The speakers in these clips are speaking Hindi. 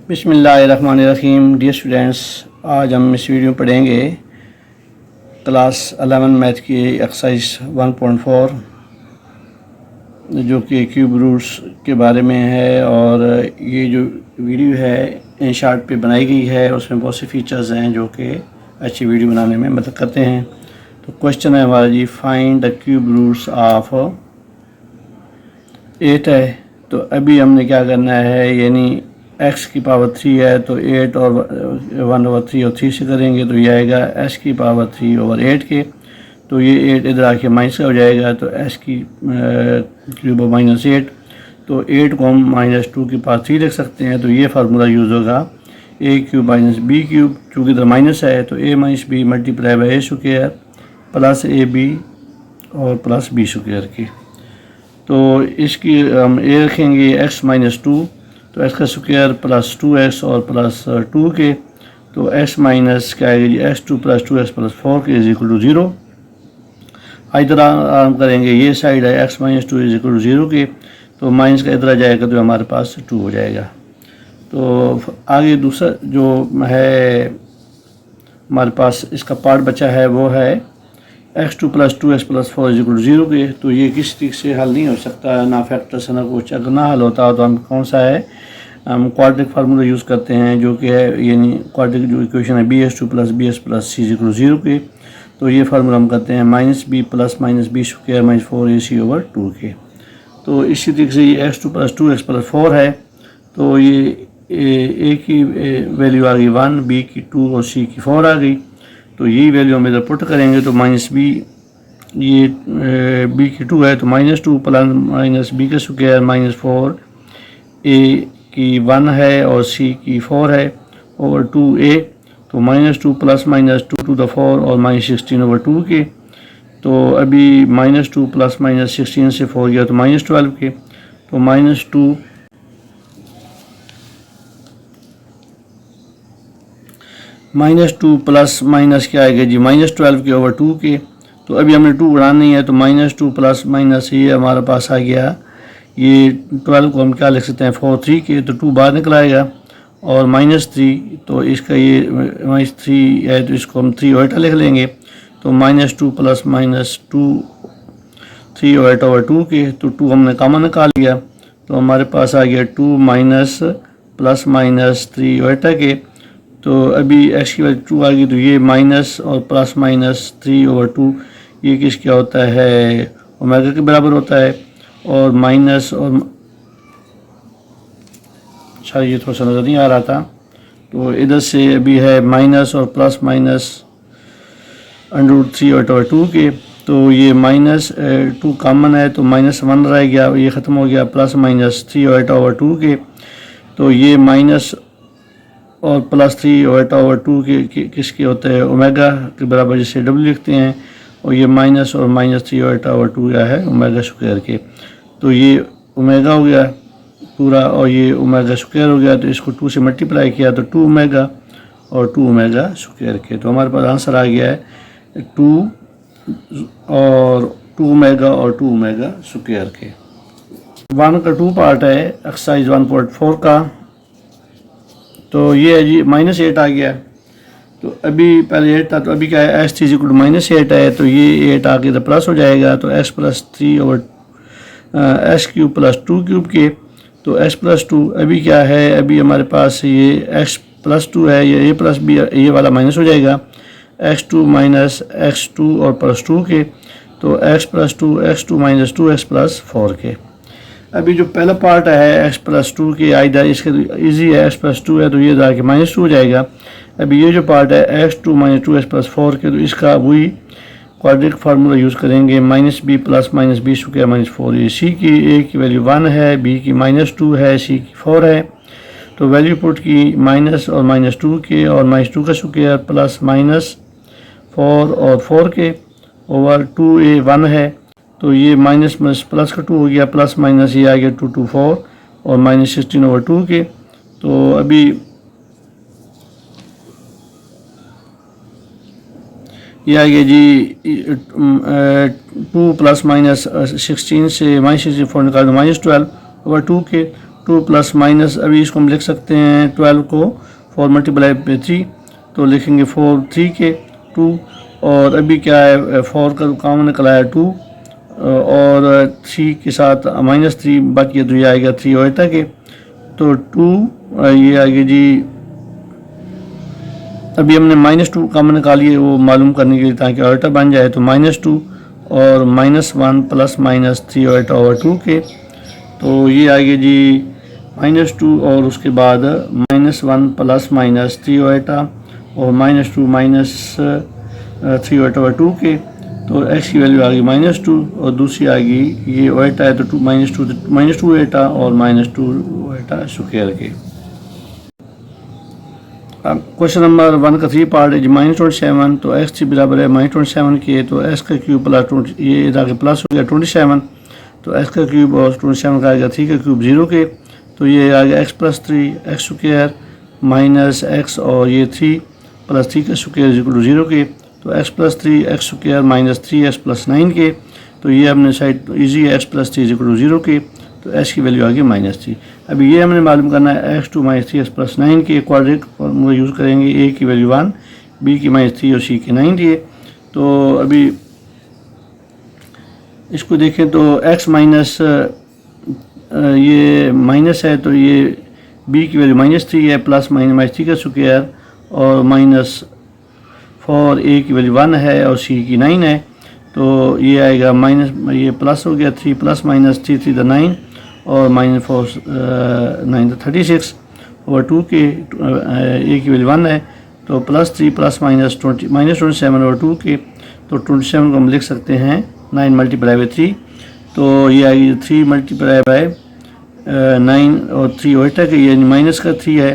बिस्मिल्लाहिर्रहमानिर्रहीम। डियर स्टूडेंट्स, आज हम इस वीडियो में पढ़ेंगे क्लास 11 मैथ की एक्सरसाइज 1.4 जो कि क्यूब रूट्स के बारे में है। और ये जो वीडियो है इन शार्ट पे बनाई गई है, उसमें बहुत से फीचर्स हैं जो कि अच्छी वीडियो बनाने में मदद करते हैं। तो क्वेश्चन है हमारा जी, find the cube roots of 8 है। तो अभी हमने क्या करना है, यानी x की पावर 3 है तो 8 और 1/3 और 3 से करेंगे तो ये आएगा s की पावर 3/8 के। तो ये 8 इधर आके माइनस का हो जाएगा तो s की क्यूब -8। तो 8 को हम -2 की पावर 3 लिख सकते हैं। तो ये फार्मूला यूज़ होगा a क्यूब -b क्यूब, चूँकि इधर माइनस है तो a - b multiply by a square plus ab और प्लस b स्क्वायर की। तो इसकी हम a रखेंगे x -2 तो x का स्क्वायर प्लस 2x और प्लस 2 के। तो x माइनस क्या आएगा जी, x2 प्लस 2x प्लस 4 के = 0। इधर आराम करेंगे, ये साइड है x - 2 = 0 के, तो माइनस का इधर आ जाएगा तो हमारे पास 2 हो जाएगा। तो आगे दूसरा जो है हमारे पास इसका पार्ट बचा है वो है x2 प्लस 2x प्लस 4 = 0 के। तो ये किस तरीके से हल नहीं हो सकता, ना फैक्टर से ना कुछ। अगर ना हल होता तो हम कौन सा है, हम क्वाड्रेटिक फार्मूला यूज़ करते हैं जो कि है, यानी क्वाड्रेटिक जो इक्वेशन है bs2 plus bs plus c = 0 के। तो ये फार्मूला हम करते हैं -b plus -b square -4ac/2 के। तो इसी तरीके से ये x2 प्लस 2x प्लस 4 है। तो ये a की वैल्यू आ गई 1, b की 2 और c की 4 आ गई। तो यही वैल्यू हम इधर पुट करेंगे तो -b, ये b की 2 है तो -2 प्लस -b का स्क्वायर -4, a की 1 है और c की 4 है ओवर 2a। तो -2 प्लस -2 टू द 4 और -16/2 के। तो अभी -2 प्लस -16 से 4 गया तो -12 के। तो -2 प्लस माइनस क्या आएगा जी, -12 के ओवर 2 के। तो अभी हमने 2 बढ़ानी है तो -2 प्लस माइनस ये हमारे पास आ गया, ये 12 को हम क्या लिख सकते हैं 4 3 के। तो 2 बाहर निकल आएगा और -3, तो इसका ये -3 है तो इसको हम 3 ओमेगा लिख लेंगे। तो -2 प्लस -2 3 ओमेगा/2 के। तो 2 हमने कॉमन निकाल लिया तो हमारे पास आ गया 2 माइनस प्लस -3 ओमेगा के। तो अभी x की वैल्यू 2 आ गई तो ये माइनस और प्लस -3/2 ये किस क्या होता है, ओमेगा के बराबर होता है। और माइनस और अच्छा ये थोड़ा सा नज़र नहीं आ रहा था, तो इधर से अभी है माइनस और प्लस -√3/2 के। तो ये -2 कॉमन है तो -1 रह गया, ये ख़त्म हो गया, प्लस -3/2 के। तो ये माइनस और प्लस 3/2 के किसके होते हैं, ओमेगा के बराबर, जिसे w लिखते हैं। और ये माइनस और -3/2 क्या है, ओमेगा स्क्वायर के। तो ये ओमेगा हो गया पूरा और ये ओमेगा स्क्वायर हो गया। तो इसको 2 से मल्टीप्लाई किया तो 2 ओमेगा और 2 ओमेगा स्क्वायर के। तो हमारे पास आंसर आ गया है 2 ओमेगा और 2 ओमेगा स्क्वायर के। 1 का 2 पार्ट है एक्सरसाइज 1.4 का। तो ये है जी -8 आ गया। तो अभी पहले 8 था तो अभी क्या है, s3 = -8 है तो ये 8 आगे तो प्लस हो जाएगा। तो s प्लस 3 और s क्यूब प्लस 2 क्यूब के। तो s प्लस 2 अभी क्या है, अभी हमारे पास ये x प्लस 2 है, ये a प्लस b, ये वाला माइनस हो जाएगा, x2 माइनस x2 और प्लस 2 के। तो x plus 2 x2 minus 2x plus 4 के। अभी जो पहला पार्ट है x प्लस 2 की आइडा, इसके इजी है, x प्लस 2 है तो ये जाके -2 हो जाएगा। अभी ये जो पार्ट है x2 माइनस 2x प्लस 4 के, तो इसका वही क्वाड्रेटिक फार्मूला यूज़ करेंगे, -b प्लस -b स्क्वायर -4। ये c की a की वैल्यू 1 है, b की -2 है, c की 4 है। तो वैल्यू पुट की माइनस और -2 के और -2 का स्क्वायर प्लस -4 और 4 के ओवर 2a 1 है। तो ये माइनस प्लस का 2 हो गया, प्लस माइनस ये आ गया 2 2 4 और -16/2 के। तो अभी ये आ गया जी 2 प्लस -16 से -16 4 निकाल दो -12/2 के। 2 प्लस माइनस, अभी इसको हम लिख सकते हैं 12 को 4 मल्टीप्लाई पे 3, तो लिखेंगे 4 3 के 2, और अभी क्या है 4 का कॉमन निकला है 2, और 3 के साथ -3 बाकी तो ये आएगा 3 ओटा के, तो 2 ये आएगा जी। अभी हमने -2 कॉमन निकाली है वो मालूम करने के लिए ताकि ओटा बन जाए, तो -2 और -1 प्लस -3 ओटा ओवर 2 के, तो ये आएगा जी -2 और उसके बाद -1 प्लस -3 ओटा और -2 -3 ओटा ओवर 2 के, तो x की वैल्यू आ गई -2 और दूसरी आ गई ये ओटा है तो -2 ओटा और -2 ओटा स्क्वायर के। अब क्वेश्चन नंबर 1 का 3 पार्ट है जी -27, तो x बराबर है -27 के, तो x का क्यूब प्लस 20, ये इधर प्लस हो गया 27, तो x का क्यूब और 27 का आएगा 3 का क्यूब 0 के, तो ये आ गया x plus 3 x square minus x और ये 3 प्लस 3 का स्क्वायर इक्वल टू 0 के, तो x plus 3 x square minus 3x plus 9 के, तो ये हमने साइड इजी है x प्लस 3 इक्वल टू 0 के, तो x की वैल्यू आ गई -3। अभी ये हमने मालूम करना है x2 माइनस 3x प्लस 9 के क्वाड्रेटिक फॉर्मूला यूज़ करेंगे, a की वैल्यू 1, b की -3 और c की 9 दिए। तो अभी इसको देखें तो x माइनस ये माइनस है, तो ये b की वैल्यू -3 है, प्लस -3 का स्क्वायर और -4 a की वैल्यू 1 है और c की 9 है, तो ये आएगा माइनस, ये प्लस हो गया 3 प्लस -3 3 9 और -4 9 36 ओवर 2 के, a की वैल्यू 1 है, तो प्लस 3 प्लस -27 ओवर 2 के, तो 27 को हम लिख सकते हैं 9 मल्टीप्लाई बाई 3, तो ये आएगी 3 मल्टीप्लाई बाई 9 और 3 ओटा के, यानी माइनस का 3 है,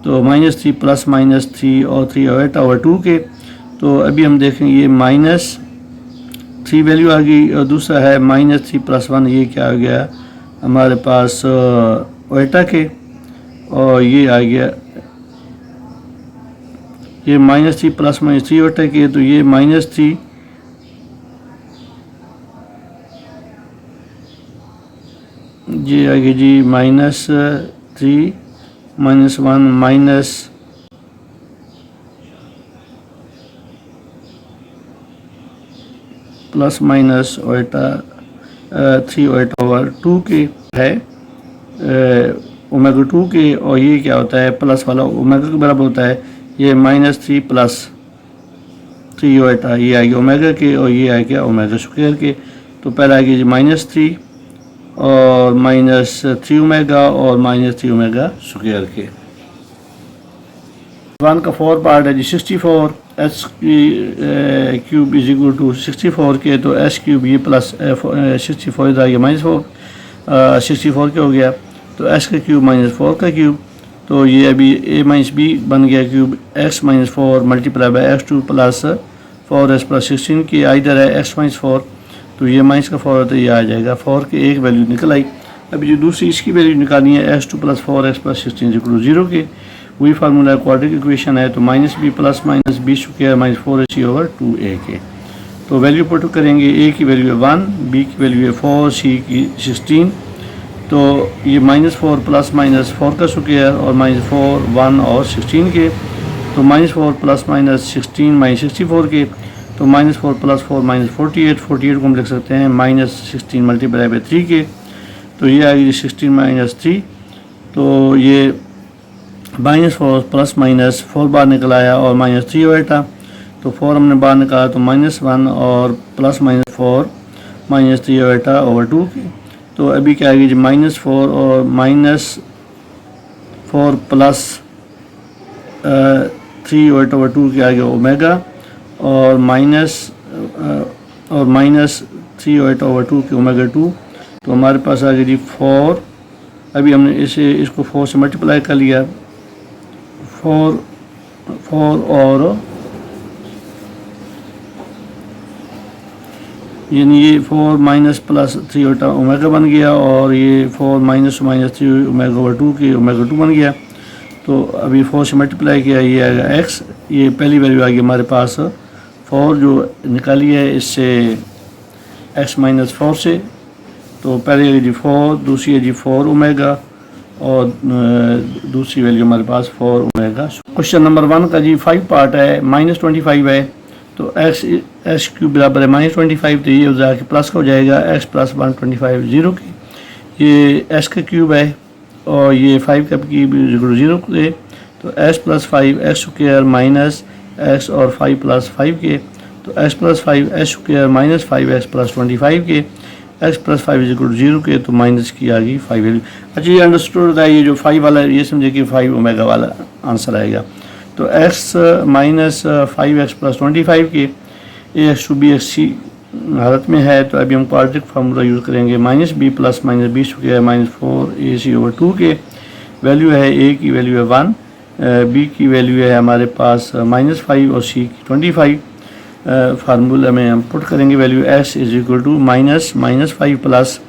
तो -3 प्लस -3 और 3 ओटा ओवर 2 के, तो अभी हम देखेंगे ये -3 वैल्यू आ गई और दूसरा है -3 प्लस 1, ये क्या आ गया हमारे पास ओटा के, और ये आ गया ये -3 प्लस -3 ओटा के, तो ये -3 ये आ गया जी -3 -1 माइनस प्लस माइनस ओटा 3 ओटा ओवर 2 के है ओमेगा 2 के, और ये क्या होता है प्लस वाला ओमेगा के बराबर होता है, ये -3 प्लस 3 ओटा, ये आ गया ओमेगा के और ये आ गया ओमेगा स्क्वायर के, तो पहला आ गया जी -3 और -3 ओमेगा और -3 ओमेगा स्क्वायर के। 1 का 4 पार्ट है जी 64, H cube is equal to 64 के, तो एच क्यूब ये प्लस 64 इधर आ गया -4 64 के हो गया, तो एच का क्यूब -4 का क्यूब, तो ये अभी a माइनस बी बन गया cube x minus 4 multiply by x2 plus 4s plus 16 की, इधर है x माइनस 4, तो ये माइनस का 4 तो ये आ जाएगा 4 की एक वैल्यू निकल आई। अभी जो दूसरी इसकी वैल्यू निकालनी है x2 plus 4x plus 16 equal to 0 के, वही फार्मूला क्वाड्रेटिक इक्वेशन है, तो -b plus -b square minus 4ac over 2a के, तो वैल्यू पुट करेंगे, a की वैल्यू है 1, b की वैल्यू है 4, c की 16, तो ये -4 प्लस -4 का स्क्वायर और -4 1 और 16 के, तो -4 प्लस -16 -64 के, तो -4 प्लस 4 -48 48 को हम लिख सकते हैं -16 मल्टीप्लाई बाई 3 के, तो ये आ गई 16 -3, तो ये -4 प्लस -4 बाहर निकल आया और -3 ओटा, तो 4 हमने बाहर निकाला तो -1 और प्लस -4 -3 ओटा ओवर 2 के, तो अभी क्या आएगी जी -4 और -4 प्लस 3 ओटा ओवर 2 के आगे ओमेगा और -3 ओटा ओवर 2 के ओमेगा 2, तो हमारे पास आ गई जी 4, अभी हमने इसको 4 से मल्टीप्लाई कर लिया, 4 और यानी ये 4 माइनस प्लस 3 ओटा ओमेगा बन गया, और ये 4 माइनस 3 ओमेगा ओवर 2 की ओमेगा 2 बन गया, तो अभी 4 से मल्टीप्लाई किया, ये आएगा x, ये पहली वैल्यू आ गई हमारे पास 4 जो निकाली है इससे x माइनस 4 से, तो पहले है जी 4, दूसरी है जी 4 ओमेगा और दूसरी वैल्यू हमारे पास 4 ओमेगा। क्वेश्चन नंबर 1 का जी 5 पार्ट है, -25 है तो एक्स क्यूब बराबर है -25, तो ये हो जाएगा प्लस का हो जाएगा x प्लस 125 0 के, ये s का क्यूब है और ये 5 का क्यूब 0 के, तो s plus 5 x square minus x और 5 प्लस 5 के, तो x plus 5 x square minus 5x plus 25 के, x प्लस 5 0 के, तो माइनस की आ गई 5 वैल्यू। अच्छा ये अंडरस्टूड है, ये जो 5 वाला ये समझे कि 5 ओमेगा वाला आंसर आएगा। तो x माइनस 5x प्लस 25 के A X two B X C हालत में है, तो अभी हम क्वाड्रेटिक फार्मूला यूज़ करेंगे, minus B plus minus B square minus 4ac/2 के, वैल्यू है a की वैल्यू है 1, b की वैल्यू है हमारे पास -5 और c की 25। फार्मूला में हम पुट करेंगे value s is equal to -5 plus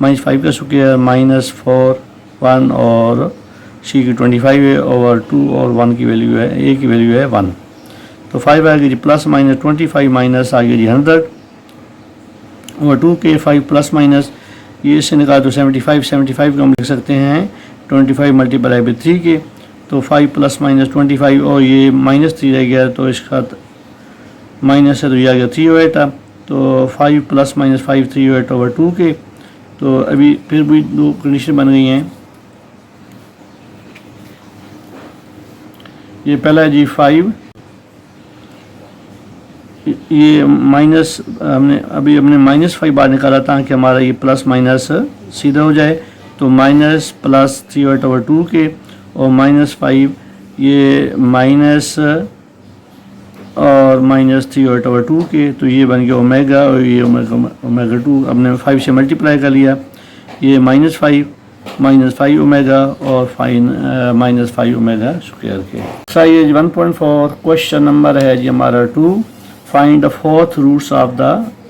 -5 का स्क्वायर -4 1 और c की 25 है ओवर 2 और 1 की वैल्यू है, a की वैल्यू है 1, तो 5 आ गया जी प्लस माइनस 25 माइनस आ गया जी 100 ओवर 2 के, 5 प्लस माइनस ये इससे निकाल तो 75 को हम लिख सकते हैं 25 मल्टीप्लाई बाई 3 के, तो 5 प्लस माइनस 25 और ये -3 रह गया, तो इसका माइनस है तो ये आ गया 308, तो 5 प्लस माइनस 5 308 ओवर 2 के, तो अभी फिर भी दो कंडीशन बन गई हैं। ये पहला है जी 5, ये माइनस हमने -5 बाहर निकाला था कि हमारा ये प्लस माइनस सीधा हो जाए, तो माइनस प्लस 308 ओवर 2 के और -5 ये माइनस और माइनस 308 ओवर 2 के, तो ये बन गया ओमेगा और ये ओमेगा 2 हमने 5 से मल्टीप्लाई कर लिया, ये -5 ओमेगा और -5 ओमेगा स्क्वायर के। एक्सरसाइज 1.4 क्वेश्चन नंबर है जी हमारा 2, find the fourth roots of the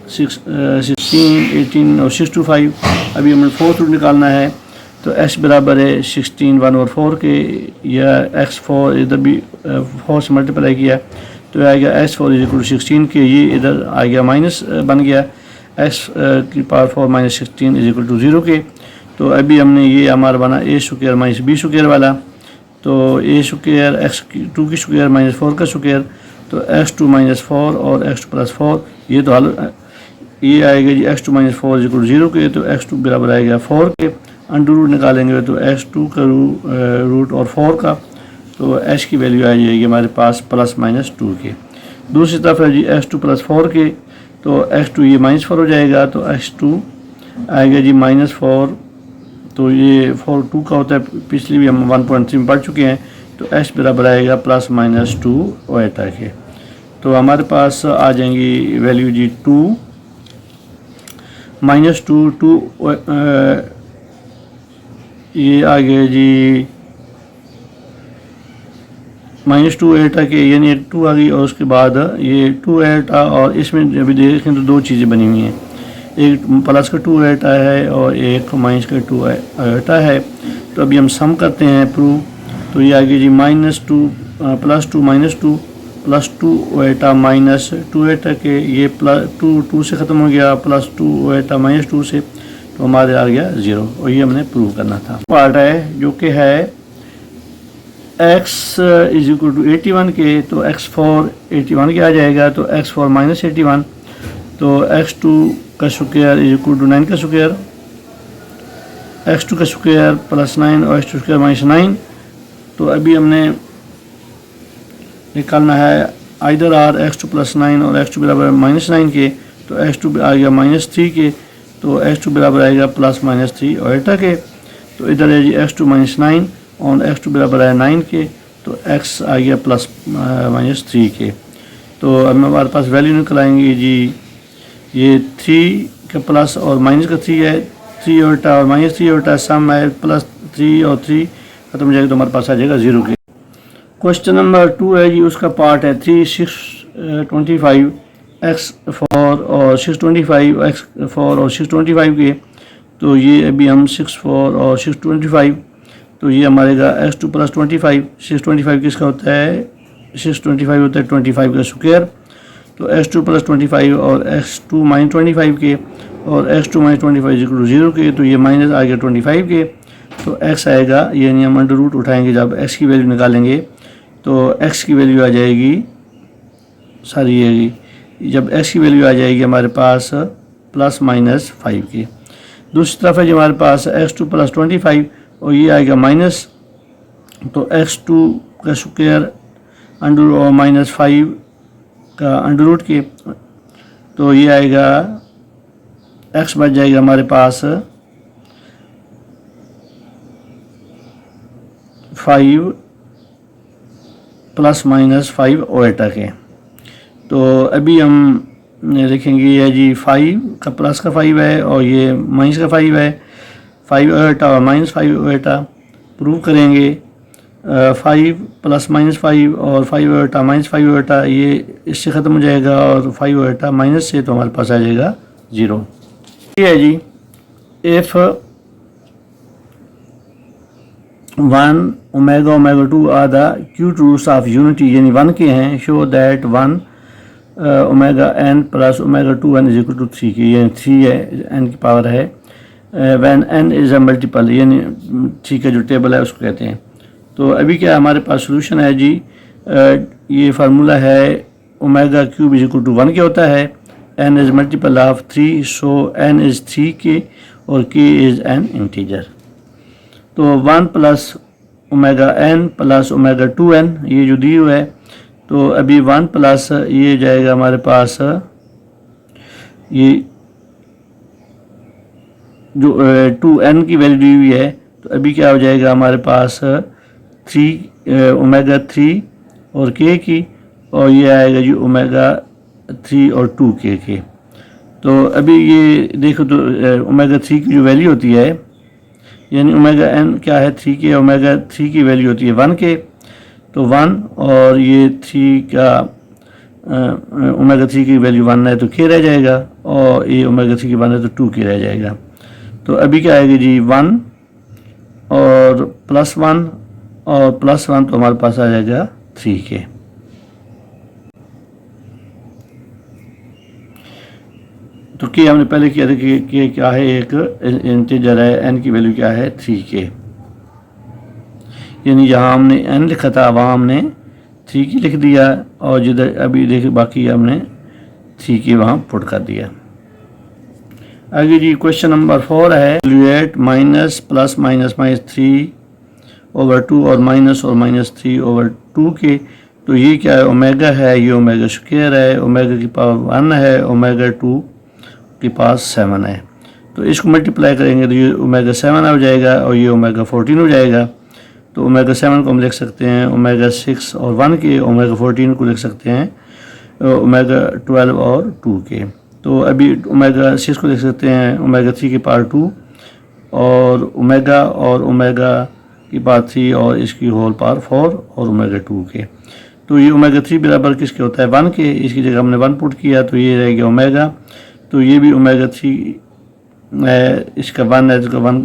16 18 और 6 to 5। अभी हमें फोर्थ रूट निकालना है, तो x बराबर है 16 1 और 4 के, या x4 इधर भी 4 से मल्टीप्लाई किया तो आएगा x4 इज इक्वल टू 16 के, ये इधर आ गया माइनस बन गया x की power 4 minus 16 is equal to 0 के, तो अभी हमने ये हमारा बना a square minus b square वाला, तो a स्क्वायर x2 की स्क्वायर माइनस 4 का स्क्वायर, तो x2 माइनस 4 और x2 प्लस 4, ये तो ये आएगा जी x2 minus 4 is equal to 0 के, तो x2 बराबर आएगा 4 के, अंडर रूट निकालेंगे तो x2 का रूट और 4 का, तो h की वैल्यू आ जाएगी हमारे पास प्लस माइनस 2 के। दूसरी तरफ है जी x2 प्लस 4 के, तो x2 ये -4 हो जाएगा, तो x2 आएगा जी -4, तो ये 4 2 का होता है, पिछली भी हम 1.3 में पढ़ चुके हैं, तो x बराबर आएगा प्लस माइनस 2 ओएटा के, तो हमारे पास आ जाएंगी वैल्यू जी 2 -2 ये आ गया जी -2 एटा के, यानी 2 आ गई, और उसके बाद ये 2 एटा, और इसमें अभी देखें तो दो चीज़ें बनी हुई हैं, एक प्लस का 2 एटा है और एक माइनस का 2 एटा है, तो अभी हम सम करते हैं प्रूव, तो ये आ गई जी -2 +2 -2 +2 एटा माइनस 2 एटा के, ये +2 से ख़त्म हो गया, +2 एटा -2 से, तो हमारे आ गया 0, और ये हमने प्रूव करना था। पार्ट है जो कि है x इज इक्वल टू 81 के, तो x4 81 के आ जाएगा, तो x4 माइनस 81, तो x2 का स्क्वायर इज इक्वल टू 9 का स्क्वायर, x2 का स्क्वायर प्लस 9 और x2 स्क्वायर माइनस 9, तो अभी हमने निकालना है आइदर आर x2 प्लस 9 और x2 बराबर -9 के, तो x2 आ गया -3 के, तो x2 बराबर आएगा प्लस माइनस 3 और एटा के, तो इधर है जी x2 माइनस 9 और x2 बराबर है 9 के, तो x आ गया प्लस माइनस 3 के, तो अब हमारे पास वैल्यू निकल आएंगी जी, ये 3 का प्लस और माइनस का 3 है, 3 ओटा और -3 ओटा सम है, +3 और 3 खत्म हो जाएगा, तो हमारे पास आ जाएगा 0 के। क्वेश्चन नंबर 2 है जी, उसका पार्ट है 3 6 25 x4 और 625 x4 और 625 के, तो ये अभी हम 64 और 625, तो ये हमारे का x2 प्लस 25 625 किसका होता है, 625 होता है 25 का स्क्वायर, तो x2 प्लस 25 और x2 माइनस 25 के, और x2 माइनस 25 इक्वल टू 0 के, तो ये माइनस आ गया 25 के, तो x आएगा, यानी हम अंडर रूट उठाएंगे, जब x की वैल्यू निकालेंगे तो x की वैल्यू आ जाएगी, सारी ये जब x की वैल्यू आ जाएगी हमारे पास ±5 की। दूसरी तरफ है जो हमारे पास x2 + 25 और ये आएगा माइनस, तो x2 का स्क्वायर अंडर -5 का अंडर रूट के, तो ये आएगा x बच जाएगा हमारे पास 5 ±5 ओएटा के। तो अभी हम लिखेंगे ये जी 5 का प्लस का 5 है और ये माइनस का 5 है, 5 ओएटा और -5 ओएटा प्रूव करेंगे। 5 ± 5 और 5 ओएटा -5 ओएटा ये इससे ख़त्म हो जाएगा और 5 ओएटा माइनस से, तो हमारे पास आ जाएगा 0। ये है जी if 1 omega omega 2 are the cube roots of unity, यानी 1 के हैं, show that 1 omega n + omega 2n = 3 की, यानी 3 है, n की पावर है, when n is a multiple, यानी 3 का जो टेबल है उसको कहते हैं। तो अभी क्या हमारे पास सोल्यूशन है जी, ये फार्मूला है ओमेगा क्यूब = 1 के होता है, n is multiple of 3, so n is 3 के और k इज़ n इंटीजर। तो 1 + ओमेगा n + ओमेगा 2n ये जो दी हुआ है, तो अभी 1 प्लस ये जाएगा हमारे पास, ये जो 2n की वैल्यू दी हुई है, तो अभी क्या हो जाएगा हमारे पास 3 ओमेगा 3 और k की, और ये आएगा जी ओमेगा 3 और 2k के। तो अभी ये देखो तो ओमेगा 3 की जो वैल्यू होती है, यानी ओमेगा n क्या है 3 के, ओमेगा 3 की वैल्यू होती है 1 के, तो 1 और ये 3 का ओमेगा 3 की वैल्यू 1 है तो k रह जाएगा, और ये ओमेगा 3 की 1 है तो 2k रह जाएगा। तो अभी क्या आएगा जी 1 और +1 और +1, तो हमारे पास आ जाएगा 3k। तो k हमने पहले किया था कि क्या है, एक इंटीजर है, n की वैल्यू क्या है 3k, यानी जहाँ हमने n लिखा था वहाँ हमने 3k लिख दिया, और जिधर अभी देखिए बाकी हमने 3k वहाँ पुट कर दिया। आगे जी क्वेश्चन नंबर 4 है, एवल्यूएट -3/2 और -3/2 के। तो ये क्या है, ओमेगा है, ये ओमेगा स्क्वायर है, ओमेगा की पावर 1 है, ओमेगा 2 के पास 7 है, तो इसको मल्टीप्लाई करेंगे तो ये ओमेगा 7 हो जाएगा और ये ओमेगा 14 हो जाएगा। तो ओमेगा 7 को हम लिख सकते हैं ओमेगा 6 और 1 के, ओमेगा 14 को लिख सकते हैं ओमेगा 12 और 2 के। तो अभी ओमेगा 6 को लिख सकते हैं ओमेगा 3 की पावर 2 और ओमेगा की पावर 3 और इसकी होल पावर 4 और ओमेगा 2 के। तो ये ओमेगा 3 बराबर किसके होता है 1 के, इसकी जगह हमने 1 पुट किया तो ये रह गया ओमेगा। तो ये भी ओमेगा 3 है, इसका 1 है, इसका 1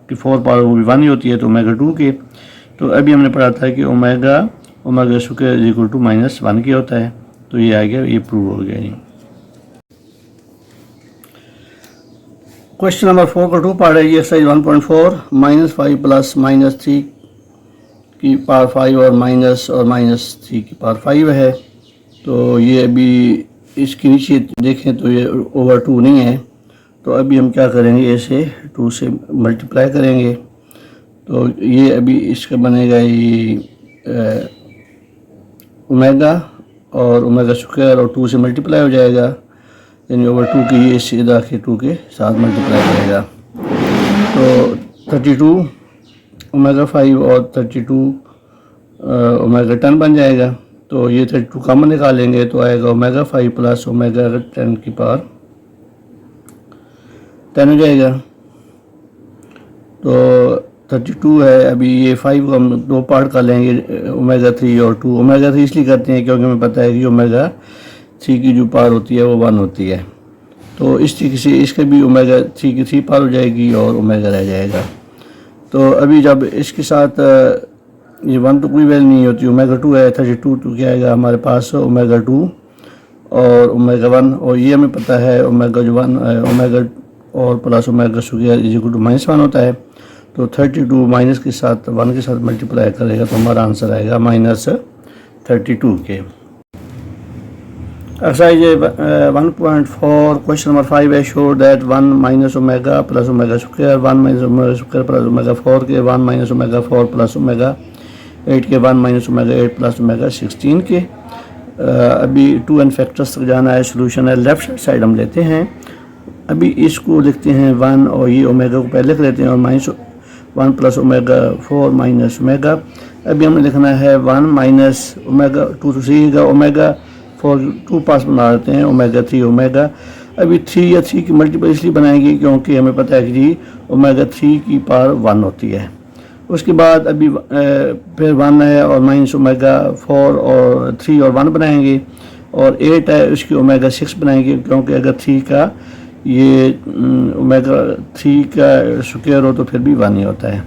की 4 पावर वो भी 1 ही होती है, तो ओमेगा 2 के। तो अभी हमने पढ़ा था कि ओमेगा स्क्वायर = -1 के होता है, तो ये आ गया, ये प्रूव हो गया। क्वेश्चन नंबर 4 का 2 पार्ट है, ये एक्सरसाइज 1.4 -5 + -3 की पावर 5 और -3 की पावर 5 है। तो ये अभी इसके नीचे देखें तो ये ओवर 2 नहीं है, तो अभी हम क्या करेंगे, इसे 2 से मल्टीप्लाई करेंगे। तो ये अभी इसका बनेगा ये ओमेगा और ओमेगा स्क्वायर और 2 से मल्टीप्लाई हो जाएगा, यानी ओवर 2 के ये सीधा के 2 के साथ मल्टीप्लाई करेगा। तो 32 ओमेगा 5 और 32 ओमेगा 10 बन जाएगा। तो ये 32 कॉमन निकालेंगे तो आएगा ओमेगा 5 + ओमेगा 10 की पावर 10 हो जाएगा। तो 32 है, अभी ये 5 को हम 2 पार्ट कर लेंगे, ओमेगा 3 और 2। ओमेगा 3 इसलिए करते हैं क्योंकि हमें पता है कि ओमेगा 3 की जो पावर होती है वो 1 होती है। तो इस तरीके से इसके भी ओमेगा 3 की 3 पावर हो जाएगी और ओमेगा रह जाएगा। तो अभी जब इसके साथ ये 1 तो कोई वैल्यू नहीं होती, ओमेगा 2 है, 32 तो क्या आएगा हमारे पास ओमेगा 2 और ओमेगा 1, और ये हमें पता है ओमेगा जो 1 ओमेगा और प्लस ओमेगा स्क्वायर = -1 होता है। तो 32 माइनस के साथ 1 के साथ मल्टीप्लाई करेगा तो हमारा आंसर आएगा -32 के। एक्सरसाइज 1.4 क्वेश्चन नंबर 5 है, show that 1 minus omega plus omega square 1 minus omega square plus omega 4 के 1 माइनस ओमेगा 4 प्लस ओमेगा 8 के 1 माइनस ओमेगा 8 प्लस ओमेगा 16 के। अभी 2n फैक्टर्स तक जाना है। सोल्यूशन है लेफ्ट साइड हम लेते हैं। अभी इसको लिखते हैं 1 और ये ओमेगा को पहले लिख लेते हैं और -1 प्लस ओमेगा 4 माइनस ओमेगा। अभी हमें लिखना है 1 माइनस ओमेगा 2 तो सही है, ओमेगा 4 2 पास बना देते हैं, ओमेगा 3 ओमेगा। अभी 3 या 3 की मल्टीपल इसलिए बनाएंगे क्योंकि हमें पता है कि जी ओमेगा 3 की पावर 1 होती है। उसके बाद अभी फिर 1 है और माइनस ओमेगा 4 और 3 और 1 बनाएंगे और 8 है उसकी ओमेगा 6 बनाएंगे क्योंकि अगर 3 का ये ओमेगा 3 का स्क्वायर हो तो फिर भी 1 ही होता है।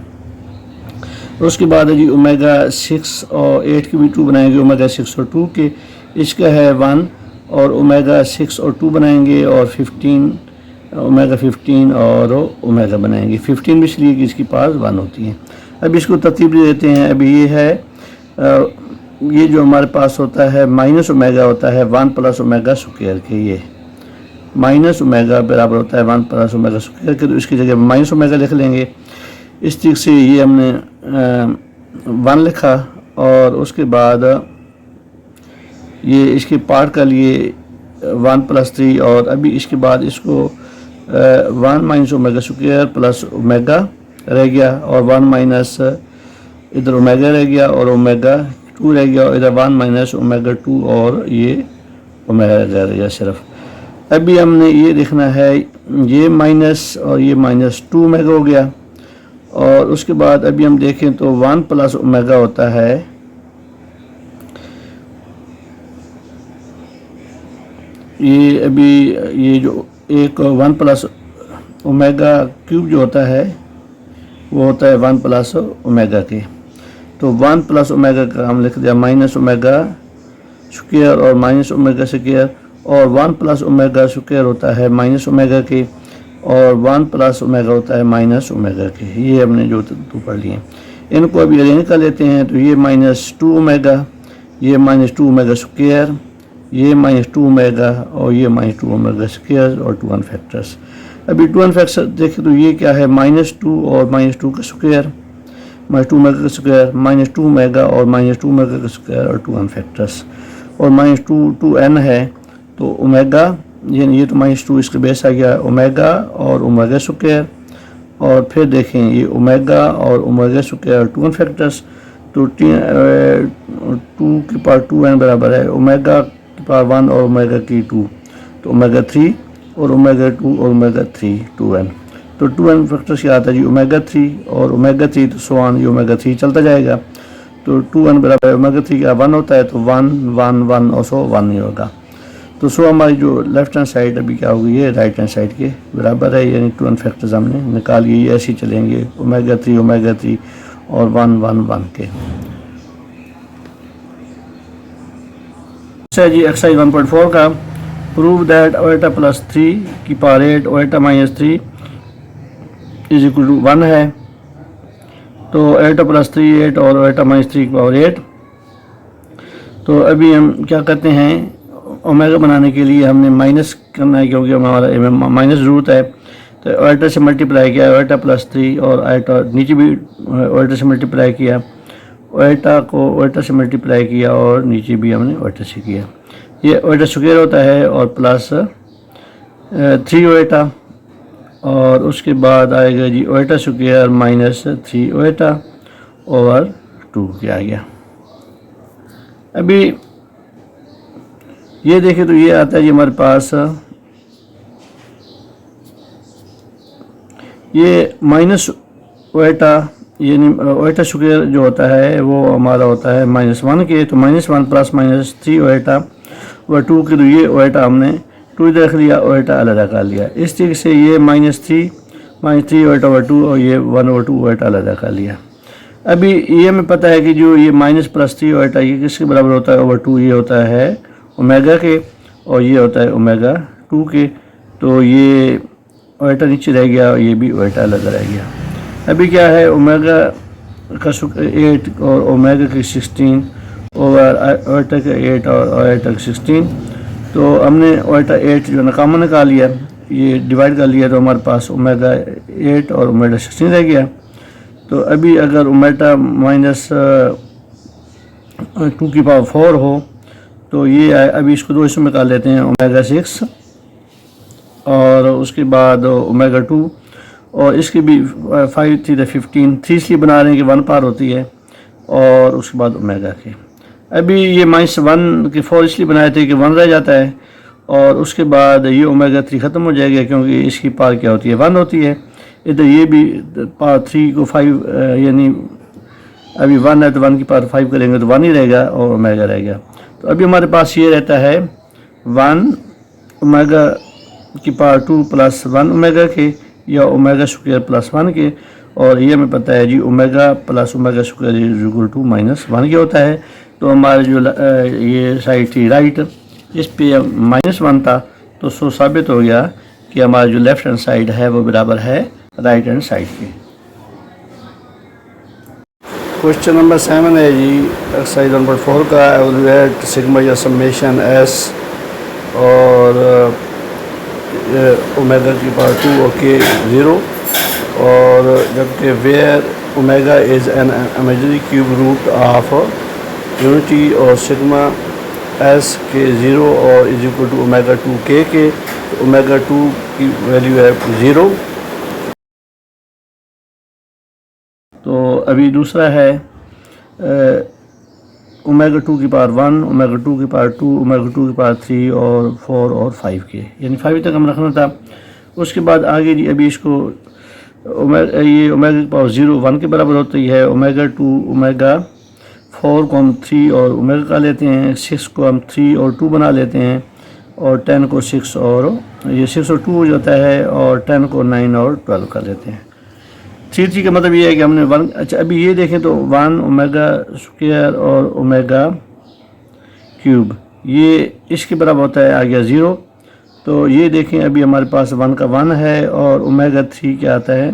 उसके बाद है जी ओमेगा 6 और 8 की भी 2 बनाएंगे, ओमेगा 6 और 2 के। इसका है 1 और ओमेगा 6 और 2 बनाएंगे और 15 ओमेगा 15 और ओमेगा बनाएंगे। 15 भी इसलिए कि इसकी पावर 1 होती है। अब इसको तरतीब दे देते हैं। अभी ये है ये जो हमारे पास होता है माइनस ओमेगा होता है 1 प्लस ओमेगा स्क्वायर के। ये माइनस ओमेगा बराबर होता है 1 प्लस ओमेगा स्क्वायर के, तो इसकी जगह माइनस ओमेगा लिख लेंगे। इस तरीके से ये हमने 1 लिखा और उसके बाद ये इसके पार्ट का लिए 1 प्लस 3 और अभी इसके बाद इसको 1 minus omega square plus omega रह गया और 1 माइनस इधर ओमेगा रह गया और ओमेगा 2 रह गया और इधर 1 माइनस ओमेगा 2 और ये ओमेगा रह गया सिर्फ। अभी हमने ये देखना है ये माइनस और ये -2 ओमेगा हो गया और उसके बाद अभी हम देखें तो 1 प्लस ओमेगा होता है ये। अभी ये जो एक 1 प्लस ओमेगा क्यूब जो होता है वो होता है 1 प्लस ओमेगा के। तो 1 प्लस ओमेगा का हम लिख दिया माइनस ओमेगा स्क्वायर और माइनस ओमेगा स्क्वायर और 1 प्लस ओमेगा स्क्वायर होता है माइनस ओमेगा के और 1 प्लस ओमेगा होता है माइनस ओमेगा के। ये हमने जो पढ़ लिए। इनको अभी अरेंज कर लेते हैं तो ये -2 ओमेगा, ये -2 ओमेगा स्क्वायर, ये -2 ओमेगा और ये -2 ओमेगा स्क्वायर और 2n फैक्टर्स। अभी 2n फैक्टर देखें तो ये क्या है -2 और -2 का स्क्वायर, -2 ओमेगा का स्क्वायर, -2 ओमेगा और -2 ओमेगा का स्क्वायर और 2n फैक्टर्स और -2n है तो ओमेगा ये तो -2 इसके बेस आ गया ओमेगा और ओमेगा स्क्वायर और फिर देखें ये ओमेगा और ओमेगा स्क्वायर और 2n फैक्टर्स। तो 2 की पावर 2n बराबर है ओमेगा की पावर 1 और ओमेगा की 2 तो ओमेगा 3 और ओमेगा 2 और ओमेगा 3 2n। तो 2n फैक्टर्स क्या आता है जी ओमेगा 3 और ओमेगा 3 तो सो ऑन ये ओमेगा 3 चलता जाएगा। तो 2n बराबर ओमेगा 3 का 1 होता है तो 1 1 1 और सो 1 नहीं होगा। तो सो हमारी जो लेफ्ट हैंड साइड अभी क्या होगी ये राइट हैंड साइड के बराबर है, यानी 2n फैक्टर्स हमने निकाल लिए। ये ऐसे ही चलेंगे ओमेगा 3 और 1 1 1 के। जी एक्सरसाइज 1.4 का प्रूव दैट ओएटा प्लस 3 की पावर 8 ओएटा माइनस 3 इज इक्वल टू 1 है। तो ओएटा प्लस 3 8 और ओएटा माइनस 3 की पावर 8। तो अभी हम क्या करते हैं ओमेगा बनाने के लिए हमने माइनस करना है क्योंकि हमारा माइनस ज़रूरत है। तो ओएटा से मल्टीप्लाई किया ओएटा प्लस 3 और आइटा नीचे भी ओएटा से मल्टीप्लाई किया, ओएटा को ओएटा से मल्टीप्लाई किया और नीचे भी हमने ओएटा से किया। ये ओएटा स्क्वायर होता है और प्लस 3 ओएटा और उसके बाद आएगा जी ओएटा स्क्वायर -3 ओएटा ओवर 2 क्या आ गया। अभी ये देखें तो ये आता है जी हमारे पास ये माइनस ओएटा यानी ओएटा स्क्वायर जो होता है वो हमारा होता है -1 के। तो -1 प्लस -3 ओएटा और 2 के। तो ये ओएटा हमने 2 इधर रख लिया, ओएटा अलग कर लिया। इस तरीके से ये -3 ओएटा ओवर 2 और ये 1/2 ओएटा अलग कर लिया। अभी ये हमें पता है कि जो ये -+3 ओएटा ये किसके बराबर होता है ओवर 2, ये होता है ओमेगा के और ये होता है ओमेगा 2 के। तो ये ओएटा नीचे रह गया और ये भी ओएटा अलग रह गया। अभी क्या है, ओमेगा का 8 और ओमेगा की 16 ओवर ओटा का 8 और ओटा का 16। तो हमने ओटा 8 जो ना कॉमन निकाल लिया, ये डिवाइड कर लिया, तो हमारे पास ओमेगा 8 और ओमेगा 16 रह गया। तो अभी अगर ओमेगा माइनस 2 की पावर 4 हो तो ये अभी इसको दो हिस्सों में निकाल लेते हैं, ओमेगा 6 और उसके बाद ओमेगा 2, और इसकी भी 5 थी 15, 3 इसलिए बना रहे हैं कि 1 पार होती है, और उसके बाद ओमेगा के। अभी ये -1 के 4 इसलिए बनाए थे कि 1 रह जाता है, और उसके बाद ये ओमेगा 3 ख़त्म हो जाएगा क्योंकि इसकी पार क्या होती है, 1 होती है। इधर ये भी पार 3 को 5 यानी अभी 1 है तो 1 की पावर 5 करेंगे तो 1 ही रहेगा और ओमेगा रहेगा। तो अभी हमारे पास ये रहता है 1 ओमेगा की पावर 2 प्लस 1 ओमेगा के, या ओमेगा स्क्वायर प्लस 1 के, और ये हमें पता है जी omega plus omega square is equal to -1 के होता है। तो हमारे जो ये साइड थी राइट, इस पे -1 था, तो सो साबित हो गया कि हमारा जो लेफ्ट हैंड साइड है वो बराबर है राइट हैंड साइड के। क्वेश्चन नंबर 7 है जी एक्सरसाइज नंबर 4 का, एवलुएट सिग्मा या समेशन एस और ओमेगा की पावर 2 ओके 0, और जबकि where omega is an imaginary cube root of unity और सिग्मा एस के 0 और इज इक्वल टू ओमेगा 2 के, तो ओमेगा 2 की वैल्यू है 0। तो अभी दूसरा है ओमेगा 2 की पावर 1, ओमेगा 2 की पावर 2, ओमेगा 2 की पावर 3 और 4 और 5 के, यानी 5 तक हम रखना था। उसके बाद आगे जी अभी इसको ये ओमेगा की पावर 0 1 के बराबर होती है, ओमेगा 2 ओमेगा 4 को हम 3 और ओमेगा का लेते हैं, 6 को हम 3 और 2 बना लेते हैं, और 10 को 6 और ये 6 और 2 हो जाता है, और 10 को 9 और 12 कर लेते हैं। 3 का मतलब ये है कि हमने 1, अच्छा अभी ये देखें तो 1 ओमेगा स्क्वायर और ओमेगा क्यूब ये इसके बराबर होता है, आ गया 0। तो ये देखें अभी हमारे पास 1 का 1 है, और ओमेगा 3 क्या आता है,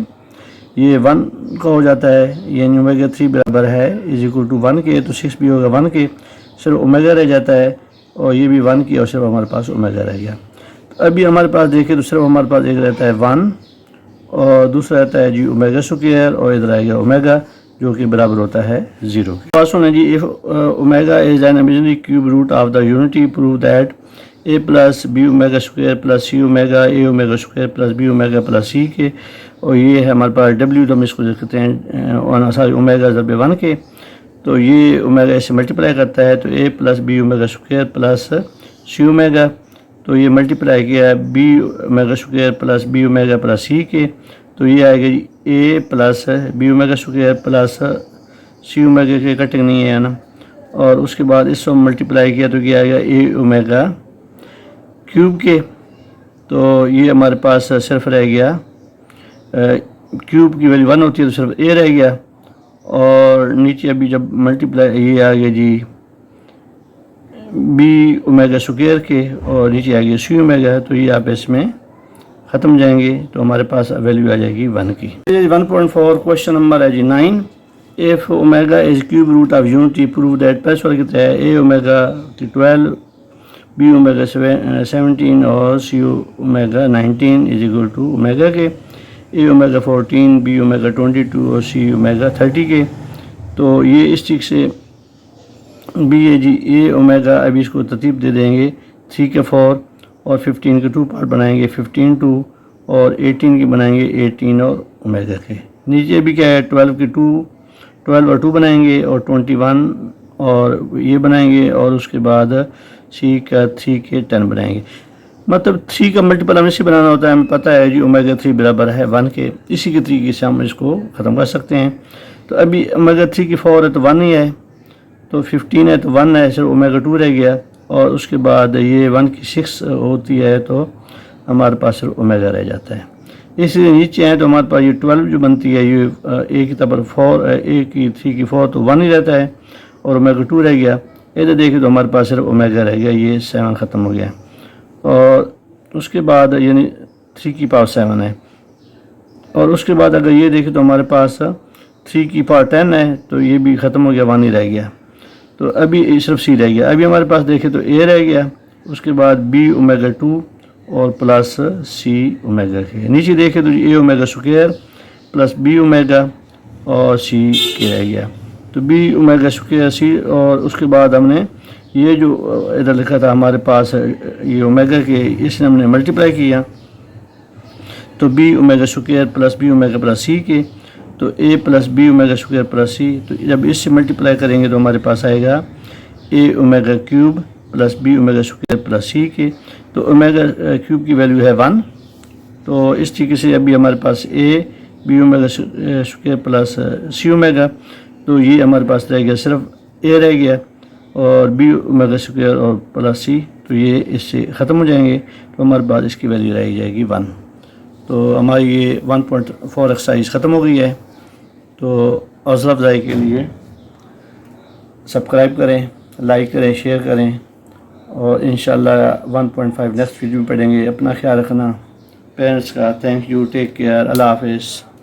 ये 1 का हो जाता है, यानी ओमेगा 3 बराबर है इज इक्वल टू 1 के, तो 6 भी होगा 1 के, सिर्फ ओमेगा रह जाता है, और ये भी 1 की, और सिर्फ हमारे पास ओमेगा रह गया। तो अभी हमारे पास देखें तो सिर्फ हमारे पास एक रहता है 1, और दूसरा रहता है जी ओमेगा स्क्वायर, और इधर आएगा ओमेगा जो कि बराबर होता है 0 के। पास होना जी, if omega is an imaginary cube root of the unity, prove that a plus B omega square plus C omega A omega square plus B omega plus सी के, और ये है हमारे पास W, तो हम इसको लिखते हैं सॉरी ओमेगा ज़रब 1 के। तो ये ओमेगा इससे मल्टीप्लाई करता है, तो a plus B omega square plus C omega, तो ये मल्टीप्लाई किया है B omega square plus B omega plus सी के, तो ये आएगा A plus B omega square plus C omega के, कटिंग नहीं है ना, और उसके बाद इसको मल्टीप्लाई किया तो क्या आएगा ए ओमेगा क्यूब के। तो ये हमारे पास सिर्फ रह गया क्यूब की वैल्यू 1 होती है तो सिर्फ ए रह गया, और नीचे अभी जब मल्टीप्लाई ये आ गया जी बी ओमेगा स्क्वायर के, और नीचे आ गया सी ओमेगा है, तो ये आप इसमें ख़त्म हो जाएंगे, तो हमारे पास वैल्यू आ जाएगी 1 की। 1.4 क्वेश्चन नंबर है जी 9, if omega is cube root of unity, prove that पहले सवाल कितना है, ए ओमेगा 12 बी ओमेगा 17 और C omega 19 is equal to omega के, ए ओमेगा 14 बी ओमेगा 22 और सी ओमेगा 30 के। तो ये इस चीज़ से बी ए जी ए ओमेगा, अभी इसको तरतीब दे देंगे 3 के 4 और 15 के 2 पार्ट बनाएंगे, 15 2 और 18 की बनाएंगे 18 और ओमेगा के। नीचे भी क्या है 12 के 2 12 और 2 बनाएंगे, और 21 और ये बनाएंगे, और उसके बाद सी का 3 के 10 बनाएंगे। मतलब 3 का मल्टीपल हमें इसी बनाना होता है, हमें पता है जी ओमेगा 3 बराबर है 1 के, इसी के तरीके से हम इसको ख़त्म कर सकते हैं। तो अभी ओमेगा 3 की 4 है तो 1 ही है, तो 15 है तो 1 है, सिर्फ ओमेगा 2 रह गया, और उसके बाद ये 1 की 6 होती है तो हमारे पास सिर्फ ओमेगा रह जाता है। इसलिए नीचे है तो हमारे पास ये 12 जो बनती है, ये ए की तब 4 ए की 3 की 4 तो 1 ही रहता है, और ओमेगा 2 रह गया। इधर देखिए तो हमारे पास सिर्फ ओमेगा रह गया, ये 7 ख़त्म हो गया, और उसके बाद यानी 3 की पावर 7 है, और उसके बाद अगर ये देखें तो हमारे पास 3 की पावर 10 है, तो ये भी ख़त्म हो गया, 1 ही रह गया। तो अभी सिर्फ सी रह गया। अभी हमारे पास देखें तो ए रह गया, उसके बाद बी ओमेगा 2 और प्लस सी ओमेगा के। नीचे देखें तो A omega square plus B omega और सी के रह गया। तो बी ओमेगा स्क्वायर सी, और उसके बाद हमने ये जो इधर लिखा था हमारे पास ये ओमेगा के, इसने हमने मल्टीप्लाई किया, तो b omega square plus B omega plus सी के, तो a plus B omega square plus c. तो जब इससे मल्टीप्लाई करेंगे तो हमारे पास आएगा a omega cube plus B omega square plus सी के। तो ओमेगा क्यूब की वैल्यू है 1। तो इस तरीके से अभी हमारे पास a b omega square plus C omega, तो ये हमारे पास रह गया सिर्फ ए रह गया, और बी ओमेगा स्क्वायर और प्लस सी, तो ये इससे ख़त्म हो जाएंगे। तो हमारे पास इसकी वैल्यू रह जाएगी 1। तो हमारी ये 1.4 एक्सरसाइज ख़त्म हो गई है। तो हौसला अफजाई के लिए सब्सक्राइब करें, लाइक करें, शेयर करें, और इंशाल्लाह 1.5 नेक्स्ट वीडियो में पढ़ेंगे। अपना ख्याल रखना, पेरेंट्स का। थैंक यू, टेक केयर, अल्लाह हाफिज़।